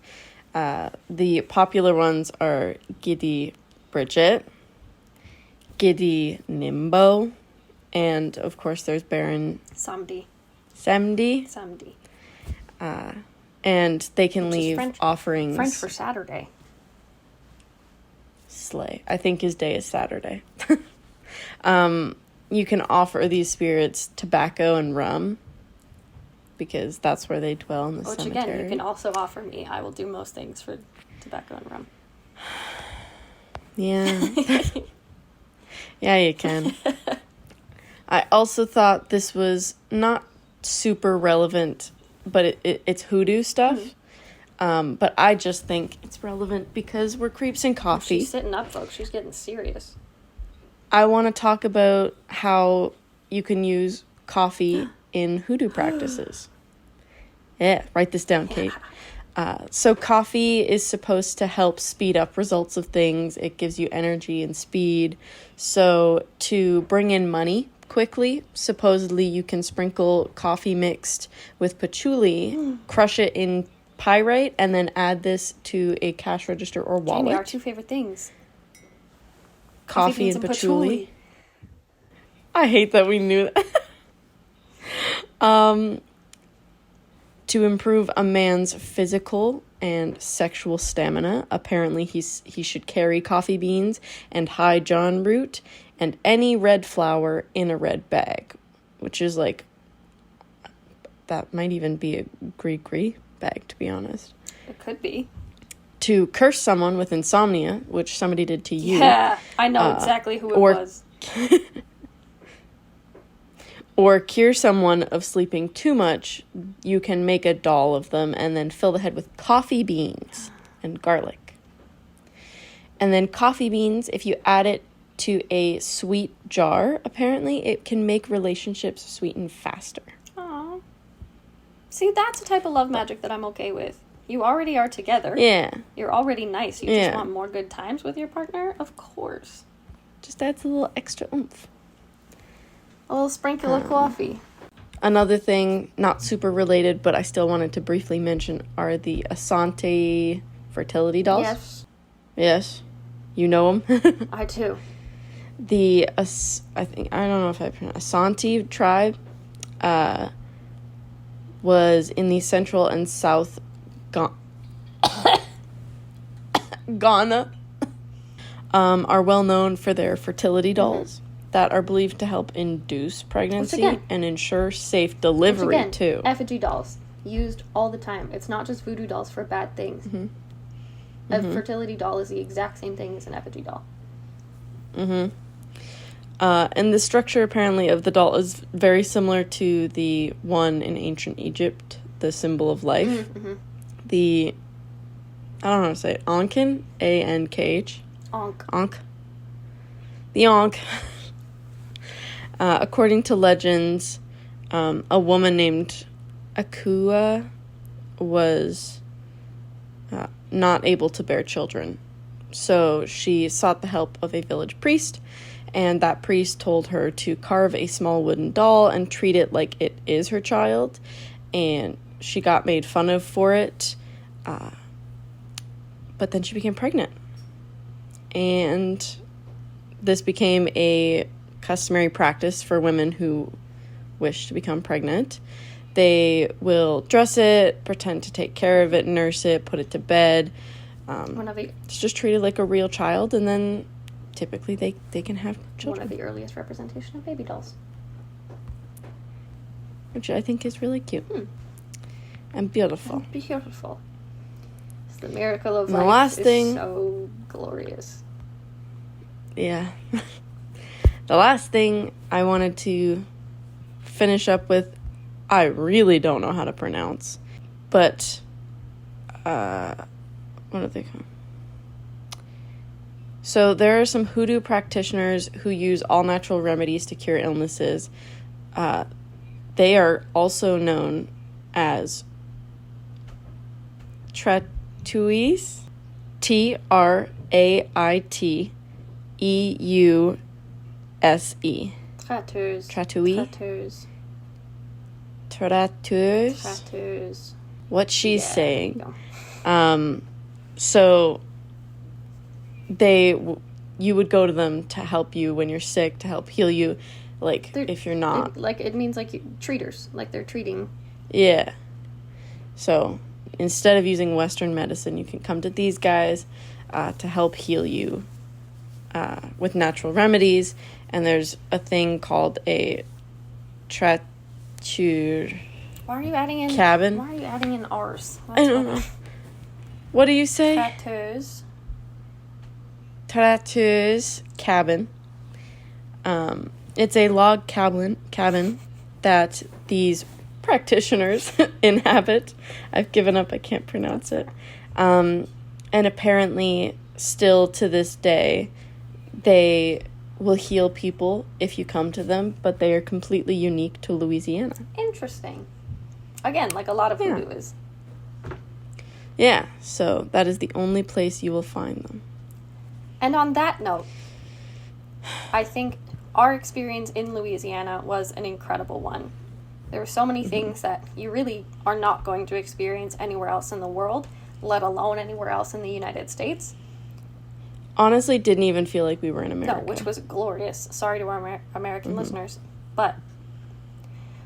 The popular ones are Gidi Bridget, Gidi Nimbo, and of course there's Baron Samdi. And they can leave French, offerings. French for Saturday. Slay. I think his day is Saturday. You can offer these spirits tobacco and rum, because that's where they dwell in the cemetery. Which, again, you can also offer me. I will do most things for tobacco and rum. Yeah. Yeah, you can. I also thought this was not super relevant, but it's hoodoo stuff. But I just think it's relevant because we're creeps and coffee. She's sitting up, folks. She's getting serious. I want to talk about how you can use coffee in hoodoo practices. Yeah, write this down, Kate. So coffee is supposed to help speed up results of things. It gives you energy and speed. So to bring in money quickly, supposedly you can sprinkle coffee mixed with patchouli, crush it in pyrite, and then add this to a cash register or wallet. Jamie, our two favorite things. Coffee and patchouli. I hate that we knew that. To improve a man's physical and sexual stamina, apparently he should carry coffee beans and high John root and any red flower in a red bag, which is like, that might even be a gris-gris bag, to be honest. It could be. To curse someone with insomnia, which somebody did to you. Yeah, I know exactly who it was. Or cure someone of sleeping too much, you can make a doll of them and then fill the head with coffee beans and garlic. And then coffee beans, if you add it to a sweet jar, apparently it can make relationships sweeten faster. Aww. See, that's the type of love magic that I'm okay with. You already are together. Yeah. You're already nice. You just want more good times with your partner? Of course. Just adds a little extra oomph. A little sprinkle of coffee. Another thing, not super related, but I still wanted to briefly mention, are the Asante fertility dolls. Yes. Yes. You know them? I too. The, I don't know if I pronounce Asante tribe, was in the central and south Ghana, are well known for their fertility dolls. That are believed to help induce pregnancy and ensure safe delivery, too. Effigy dolls. Used all the time. It's not just voodoo dolls for bad things. Mm-hmm. A fertility doll is the exact same thing as an effigy doll. And the structure, apparently, of the doll is very similar to the one in ancient Egypt, the symbol of life. The, I don't know how to say it, Ankin? A-N-K-H? Ankh. The Ankh. According to legends, a woman named Akua was not able to bear children. So she sought the help of a village priest, and that priest told her to carve a small wooden doll and treat it like it is her child. And she got made fun of for it, but then she became pregnant. And this became a customary practice for women who wish to become pregnant. They will dress it, pretend to take care of it, nurse it, put it to bed. It's just treated like a real child, and then typically they can have children. One of the earliest representation of baby dolls. Which I think is really cute. And beautiful. Beautiful. It's the miracle of And life. the last thing, so glorious. Yeah. The last thing I wanted to finish up with, I really don't know how to pronounce, but, what are they called? So there are some hoodoo practitioners who use all natural remedies to cure illnesses. They are also known as Tratuis, Traiteuese. Tratteurs. What she's saying. So you would go to them to help you when you're sick, to help heal you, if you're not. It means treaters, they're treating. Yeah. So instead of using Western medicine, you can come to these guys to help heal you with natural remedies. And there's a thing called a tracture. Why are you adding in cabin? Why are you adding in R's? I don't know. What do you say? Tratteurs cabin. It's a log cabin that these practitioners inhabit. I've given up. I can't pronounce it. And apparently, still to this day, they will heal people if you come to them, but they are completely unique to Louisiana. Interesting. Again, like a lot of voodoo is. Yeah, so that is the only place you will find them. And on that note, I think our experience in Louisiana was an incredible one. There were so many things that you really are not going to experience anywhere else in the world, let alone anywhere else in the United States. Honestly, didn't even feel like we were in America. No, which was glorious. Sorry to our American listeners. But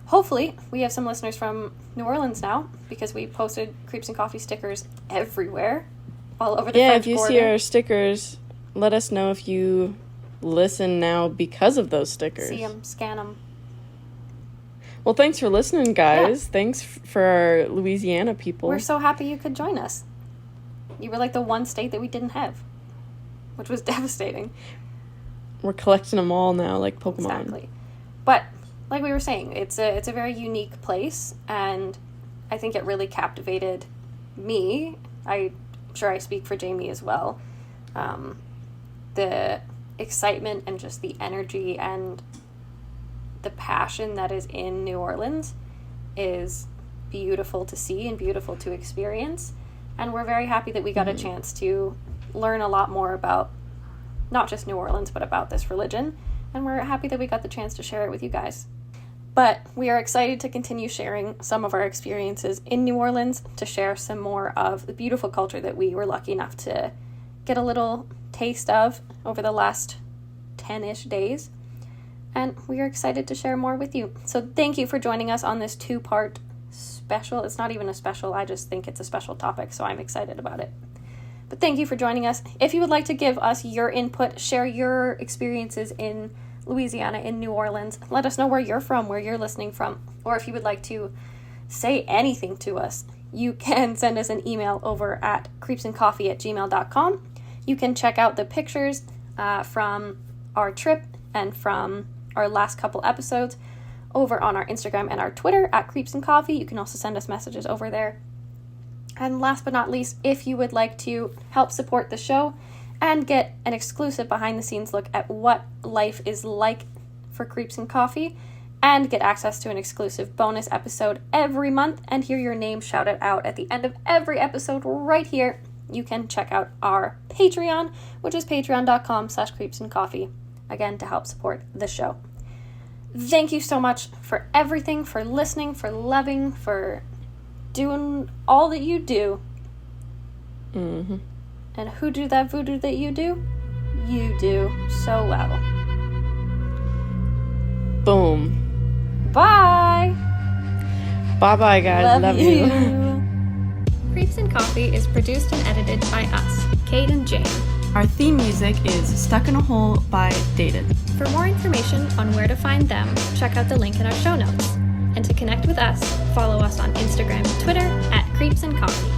hopefully we have some listeners from New Orleans now, because we posted Creeps and Coffee stickers everywhere, all over the French if you Quarter. see our stickers, let us know if you listen now because of those stickers. See them, scan them. Well, thanks for listening, guys. Yeah. Thanks for our Louisiana people. We're so happy you could join us. You were like the one state that we didn't have, which was devastating. We're collecting them all now, like Pokemon. Exactly. But like we were saying, it's a very unique place, and I think it really captivated me. I'm sure I speak for Jamie as well. The excitement and just the energy and the passion that is in New Orleans is beautiful to see and beautiful to experience. And we're very happy that we got a chance to learn a lot more about not just New Orleans, but about this religion. And we're happy that we got the chance to share it with you guys. But we are excited to continue sharing some of our experiences in New Orleans, to share some more of the beautiful culture that we were lucky enough to get a little taste of over the last 10-ish days. And we are excited to share more with you. So thank you for joining us on this 2-part special. It's not even a special, I just think it's a special topic, so I'm excited about it. But thank you for joining us. If you would like to give us your input, share your experiences in Louisiana, in New Orleans, let us know where you're from, where you're listening from. Or if you would like to say anything to us, you can send us an email over at creepsandcoffee@gmail.com. You can check out the pictures from our trip and from our last couple episodes over on our Instagram and our Twitter at Creeps and Coffee. You can also send us messages over there. And last but not least, if you would like to help support the show and get an exclusive behind-the-scenes look at what life is like for Creeps and Coffee, and get access to an exclusive bonus episode every month, and hear your name shouted out at the end of every episode right here, you can check out our Patreon, which is patreon.com/creepsandcoffee, again, to help support the show. Thank you so much for everything, for listening, for loving, for doing all that you do. Mm-hmm. And who do that voodoo that you do? You do so well. Boom. Bye! Bye-bye, guys. Love you. Creeps and Coffee is produced and edited by us, Kate and Jane. Our theme music is Stuck in a Hole by Dated. For more information on where to find them, check out the link in our show notes. And to connect with us, follow us on Instagram and Twitter at Creeps and Coffee.